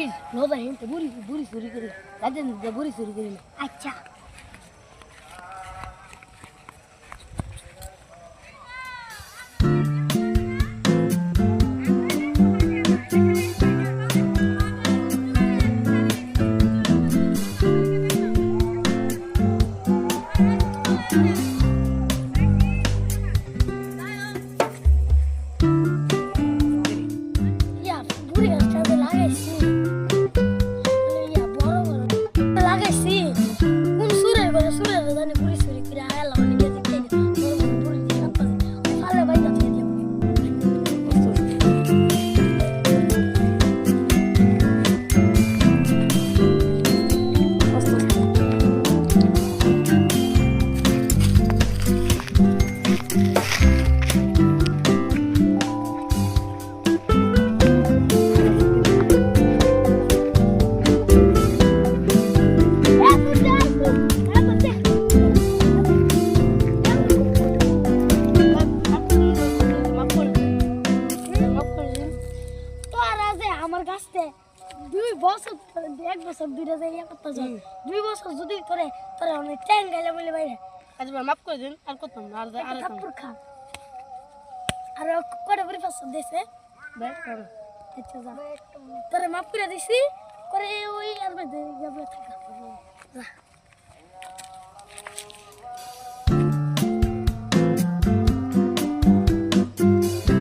বিল লোদা হিনতে বুড়ি বুড়ি চুরি করি কাজে বুড়ি চুরি করি না আচ্ছা ইয়া বুড়ি গাছটা লাগাইছি ইয়া বড় বড় লাগাইছি কোন সুরে বলে সুরে জানি বুড়ি চুরি করে আয়ালা মানে গেছে কে বড় বড় বুড়ি দিয়ে কাটতে ফালে বাইদা থেকে যাবে আমার কাছে 2 বছর 1 বছর 2টা জায়গা করতেছ 2 বছর যদি করে তোরে অনেক ট্যাং গাইলে বলে বাইরে আচ্ছা ভাই মাফ করে দিন আর করতাম না আর থাপ্পড় খা আর করে বড়ি পাস দেছে ভাই আচ্ছা যা তোরে মাফ করে দিছি করে ওই আর মধ্যে যাবে থাকা যা